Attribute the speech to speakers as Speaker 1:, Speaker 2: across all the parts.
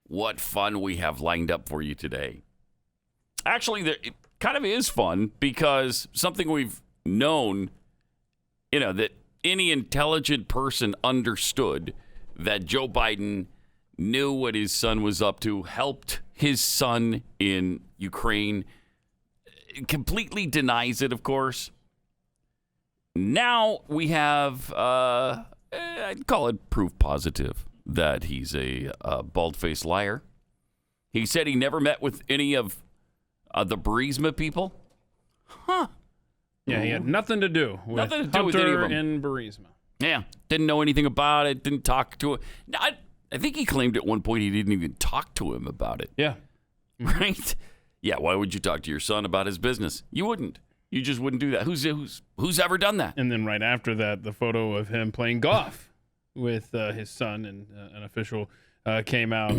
Speaker 1: what fun we have lined up for you today. Actually, it kind of is fun because something we've known, that any intelligent person understood that Joe Biden knew what his son was up to, helped his son in Ukraine, completely denies it, of course. Now we have, I'd call it proof positive that he's a bald-faced liar. He said he never met with any of the Burisma people. Huh.
Speaker 2: Yeah, he had nothing to do with Hunter and Burisma.
Speaker 1: Yeah, didn't know anything about it, didn't talk to him. I think he claimed at one point he didn't even talk to him about it.
Speaker 2: Yeah.
Speaker 1: Right? Yeah, why would you talk to your son about his business? You wouldn't. You just wouldn't do that. Who's ever done that?
Speaker 2: And then right after that, the photo of him playing golf with his son and an official came out.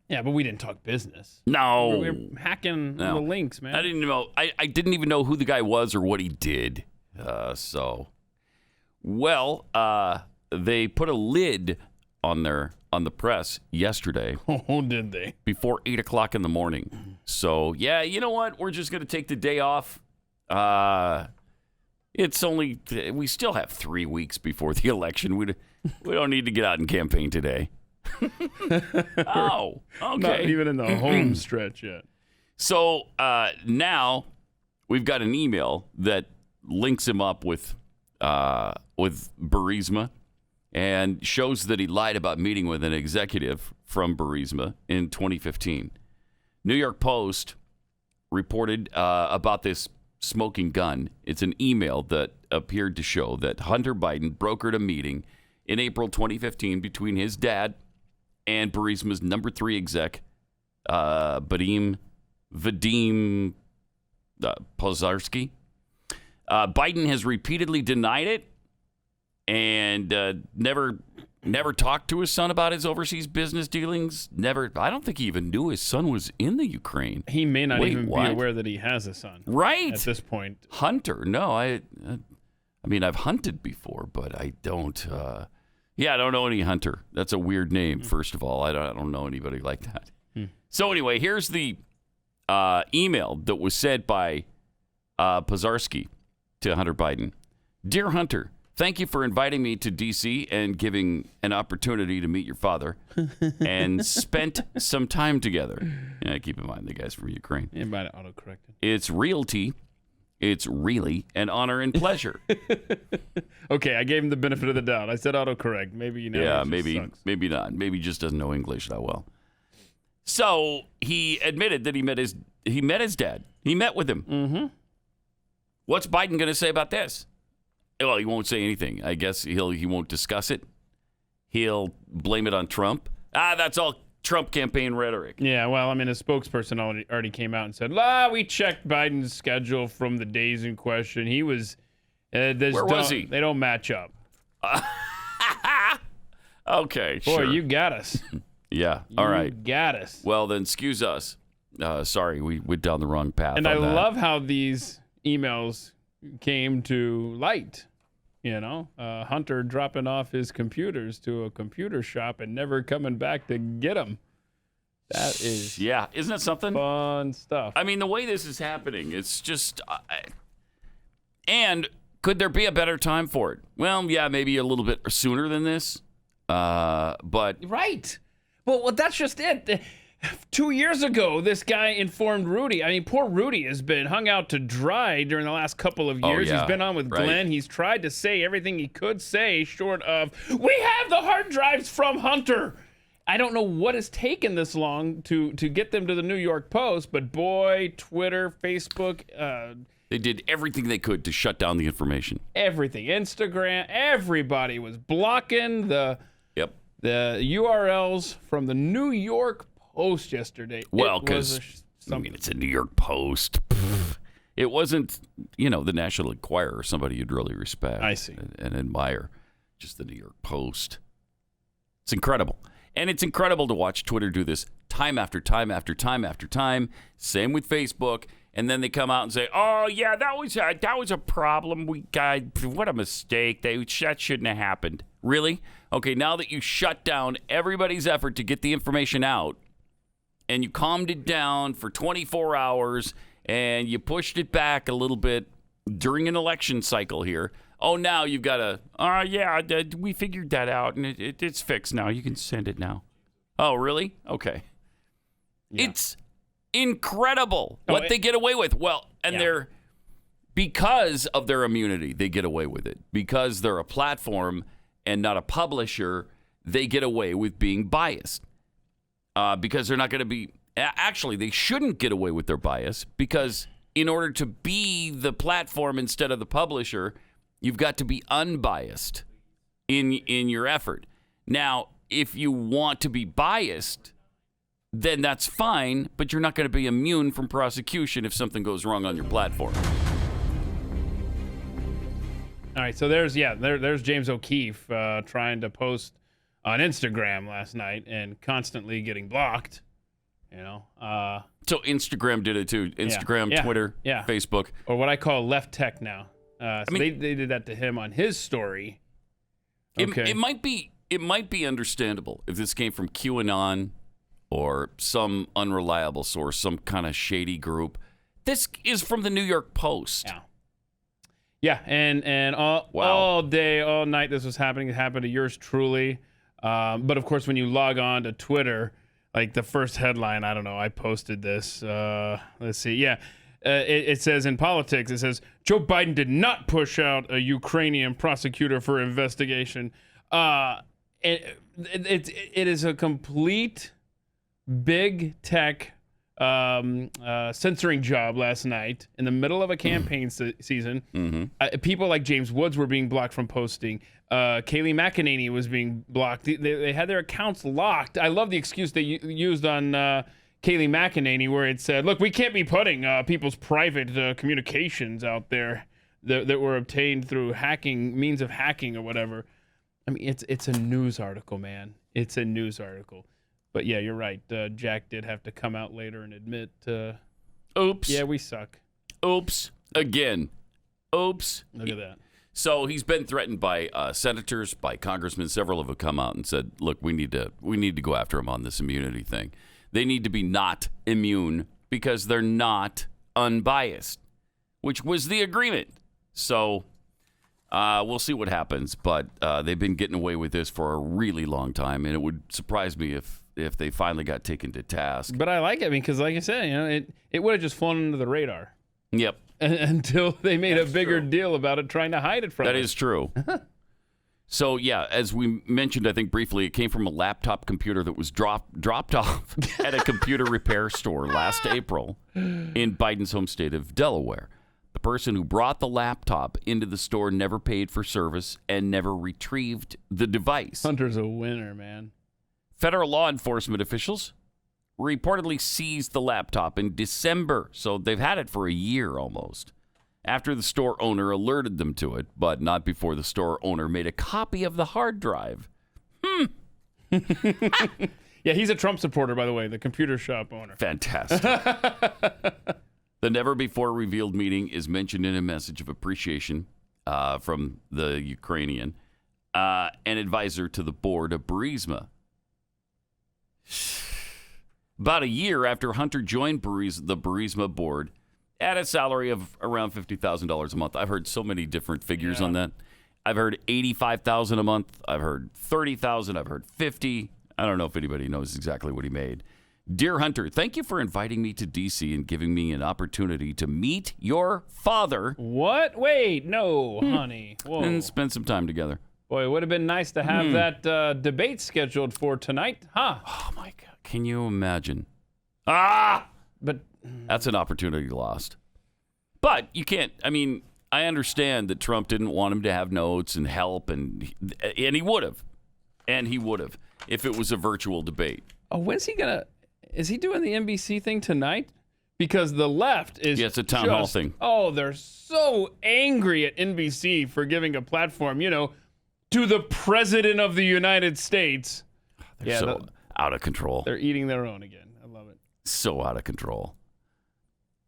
Speaker 2: Yeah, but we didn't talk business.
Speaker 1: No.
Speaker 2: We were hacking the links, man.
Speaker 1: I didn't know. I didn't even know who the guy was or what he did. They put a lid on the press yesterday.
Speaker 2: Oh, did they?
Speaker 1: Before 8 o'clock in the morning. So, yeah, you know what? We're just going to take the day off. We still have 3 weeks before the election. We don't need to get out and campaign today. Oh, okay.
Speaker 2: Not even in the home stretch yet.
Speaker 1: So now we've got an email that links him up with Burisma and shows that he lied about meeting with an executive from Burisma in 2015. New York Post reported about this smoking gun. It's an email that appeared to show that Hunter Biden brokered a meeting in April 2015 between his dad and Burisma's number 3 exec, Vadim Pozharsky. Biden has repeatedly denied it and never talked to his son about his overseas business dealings. I don't think he even knew his son was in the Ukraine.
Speaker 2: He may not be aware that he has a son.
Speaker 1: Right.
Speaker 2: At this point.
Speaker 1: Hunter. No, I mean, I've hunted before, but I don't. I don't know any Hunter. That's a weird name, first of all. I don't know anybody like that. So anyway, here's the email that was sent by Pozharsky to Hunter Biden. Dear Hunter, thank you for inviting me to D.C. and giving an opportunity to meet your father and spent some time together. Yeah, keep in mind, the guy's from Ukraine.
Speaker 2: Anybody autocorrected?
Speaker 1: It's realty. It's really an honor and pleasure.
Speaker 2: Okay, I gave him the benefit of the doubt. I said autocorrect. Maybe you know.
Speaker 1: Yeah, maybe not. Maybe he just doesn't know English that well. So he admitted that he met his dad. He met with him.
Speaker 2: Mm-hmm.
Speaker 1: What's Biden going to say about this? Well, he won't say anything. I guess he won't discuss it. He'll blame it on Trump. That's all Trump campaign rhetoric.
Speaker 2: Yeah, well, I mean, a spokesperson already came out and said, we checked Biden's schedule from the days in question. He was...
Speaker 1: Where was he?
Speaker 2: They don't match up.
Speaker 1: Okay,
Speaker 2: Boy,
Speaker 1: sure.
Speaker 2: you got us.
Speaker 1: Yeah, all right.
Speaker 2: You got us.
Speaker 1: Well, then, excuse us. Sorry, we went down the wrong path.
Speaker 2: And I love how these emails came to light. Hunter dropping off his computers to a computer shop and never coming back to get them. That is,
Speaker 1: isn't that something?
Speaker 2: Fun stuff.
Speaker 1: I mean, the way this is happening, it's just, and could there be a better time for it? Well, yeah, maybe a little bit sooner than this, but
Speaker 2: right. Well, that's just it. 2 years ago, this guy informed Rudy. I mean, poor Rudy has been hung out to dry during the last couple of years. He's been on with Glenn. He's tried to say everything he could say short of, we have the hard drives from Hunter. I don't know what has taken this long to get them to the New York Post, but boy, Twitter, Facebook.
Speaker 1: They did everything they could to shut down the information.
Speaker 2: Everything. Instagram. Everybody was blocking the URLs from the New York Post yesterday.
Speaker 1: Well, because it's a New York Post. It wasn't, the National Enquirer or somebody you'd really respect.
Speaker 2: I see.
Speaker 1: And admire. Just the New York Post. It's incredible. And it's incredible to watch Twitter do this time after time after time after time. Same with Facebook. And then they come out and say, oh, yeah, that was a problem. What a mistake. That shouldn't have happened. Really? Okay, now that you shut down everybody's effort to get the information out, and you calmed it down for 24 hours and you pushed it back a little bit during an election cycle here. Oh, now you've got to, we figured that out, and it's fixed now. You can send it now. Oh, really? Okay. Yeah. It's incredible what they get away with. Well, and they're, because of their immunity, they get away with it. Because they're a platform and not a publisher, they get away with being biased. Because they're not going to be, actually, they shouldn't get away with their bias, because in order to be the platform instead of the publisher, you've got to be unbiased in your effort. Now, if you want to be biased, then that's fine, but you're not going to be immune from prosecution if something goes wrong on your platform.
Speaker 2: All right, so there's James O'Keefe trying to post on Instagram last night and constantly getting blocked. So
Speaker 1: Instagram did it too. Instagram, Twitter, Facebook,
Speaker 2: or what I call left tech now. They did that to him on his story. Okay.
Speaker 1: It might be understandable if this came from QAnon or some unreliable source, some kind of shady group. This is from the New York Post.
Speaker 2: Yeah, and all day, all night, this was happening. It happened to yours truly. But of course, when you log on to Twitter, like the first headline, I don't know, I posted this. Let's see. Yeah. It says in politics, it says, Joe Biden did not push out a Ukrainian prosecutor for investigation. It is a complete big tech censoring job last night in the middle of a campaign season. Mm-hmm. People like James Woods were being blocked from posting. Kayleigh McEnany was being blocked. They had their accounts locked. I love the excuse they used on Kayleigh McEnany, where it said, look, we can't be putting people's private communications out there that were obtained through means of hacking or whatever. I mean, it's a news article, man. It's a news article. But yeah, you're right. Jack did have to come out later and admit,
Speaker 1: oops.
Speaker 2: Yeah, we suck.
Speaker 1: Oops. Again. Oops.
Speaker 2: Look at that.
Speaker 1: So he's been threatened by senators, by congressmen. Several of them come out and said, look, we need to go after him on this immunity thing. They need to be not immune because they're not unbiased, which was the agreement. So we'll see what happens. But they've been getting away with this for a really long time, and it would surprise me if they finally got taken to task.
Speaker 2: But I like it because, like I said, it would have just flown under the radar.
Speaker 1: Yep.
Speaker 2: Until they made a bigger deal about it, trying to hide it from us.
Speaker 1: That is true. So, yeah, as we mentioned, I think briefly, it came from a laptop computer that was dropped off at a computer repair store last April in Biden's home state of Delaware. The person who brought the laptop into the store never paid for service and never retrieved the device.
Speaker 2: Hunter's a winner, man.
Speaker 1: Federal law enforcement officials reportedly seized the laptop in December, so they've had it for a year almost, after the store owner alerted them to it, but not before the store owner made a copy of the hard drive.
Speaker 2: Yeah, he's a Trump supporter, by the way, the computer shop owner.
Speaker 1: Fantastic. The never-before-revealed meeting is mentioned in a message of appreciation from the Ukrainian, an advisor to the board of Burisma. About a year after Hunter joined the Burisma board at a salary of around $50,000 a month. I've heard so many different figures on that. I've heard $85,000 a month. I've heard $30,000. I've heard $50,000. I don't know if anybody knows exactly what he made. Dear Hunter, thank you for inviting me to D.C. and giving me an opportunity to meet your father.
Speaker 2: What? Wait, no, honey. Whoa.
Speaker 1: And spend some time together.
Speaker 2: Boy, it would have been nice to have that debate scheduled for tonight, huh?
Speaker 1: Oh, my God. Can you imagine? But that's an opportunity lost. But you can't, I understand that Trump didn't want him to have notes and help, and he would have. And he would have if it was a virtual debate.
Speaker 2: Oh, is he doing the NBC thing tonight? Because the left is
Speaker 1: it's a town hall thing.
Speaker 2: Oh, they're so angry at NBC for giving a platform, to the President of the United States.
Speaker 1: They're so out of control.
Speaker 2: They're eating their own again. I love it.
Speaker 1: So out of control.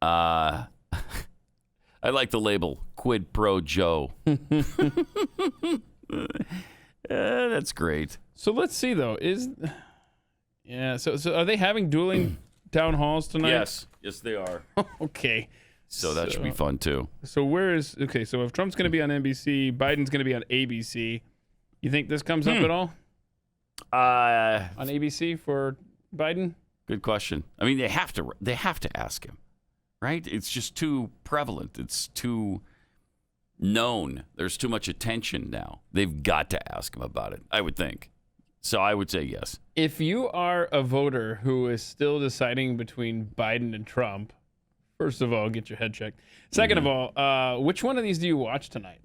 Speaker 1: I like the label Quid Pro Joe. That's great.
Speaker 2: So let's see though. So are they having dueling town halls tonight?
Speaker 1: Yes, they are.
Speaker 2: Okay.
Speaker 1: So that should be fun too.
Speaker 2: So so if Trump's going to be on NBC, Biden's going to be on ABC, you think this comes up at all? On ABC for Biden?
Speaker 1: Good question. I mean, they have to ask him, right? It's just too prevalent. It's too known. There's too much attention now. They've got to ask him about it, I would think. So I would say yes.
Speaker 2: If you are a voter who is still deciding between Biden and Trump, first of all, get your head checked. Second of all, which one of these do you watch tonight?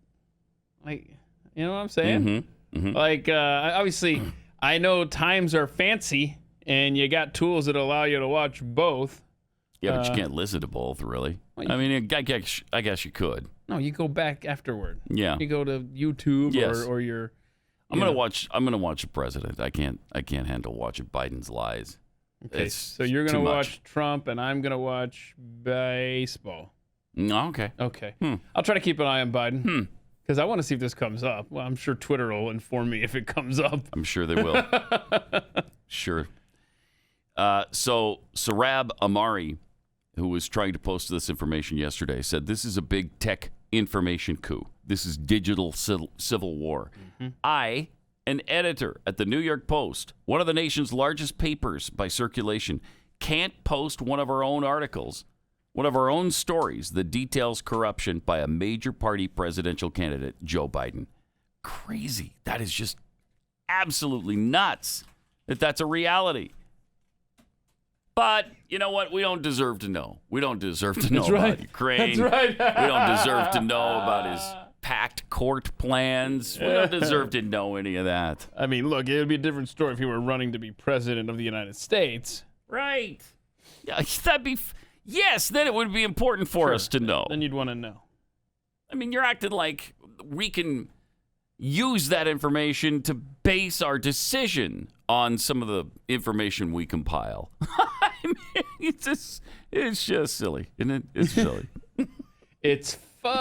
Speaker 2: Like, you know what I'm saying? Like, obviously, I know times are fancy, and you got tools that allow you to watch both.
Speaker 1: Yeah, but you can't listen to both, really. Well, I mean, I guess you could.
Speaker 2: No, you go back afterward.
Speaker 1: Yeah,
Speaker 2: you go to YouTube or your.
Speaker 1: I'm gonna watch the president. I can't handle watching Biden's lies.
Speaker 2: Okay, so you're gonna watch Trump, and I'm gonna watch baseball.
Speaker 1: No, okay.
Speaker 2: Okay. I'll try to keep an eye on Biden. Because I want to see if this comes up. Well, I'm sure Twitter will inform me if it comes up.
Speaker 1: I'm sure they will. Sure. So Sarab Amari, who was trying to post this information yesterday, said this is a big tech information coup. This is digital civil war. I, an editor at the New York Post, one of the nation's largest papers by circulation, can't post one of our own articles, one of our own stories that details corruption by a major party presidential candidate, Joe Biden. Crazy. That is just absolutely nuts that that's a reality. But you know what? We don't deserve to know. We don't deserve to know about Ukraine.
Speaker 2: That's right.
Speaker 1: We don't deserve to know about his packed court plans. We don't deserve to know any of that.
Speaker 2: I mean, look, it would be a different story if he were running to be president of the United States.
Speaker 1: Right. Yeah, that'd be... Yes, then it would be important for us to know.
Speaker 2: Then you'd want to know.
Speaker 1: I mean, you're acting like we can use that information to base our decision on some of the information we compile. I mean, it's just silly, isn't it? It's silly.
Speaker 2: It's fun.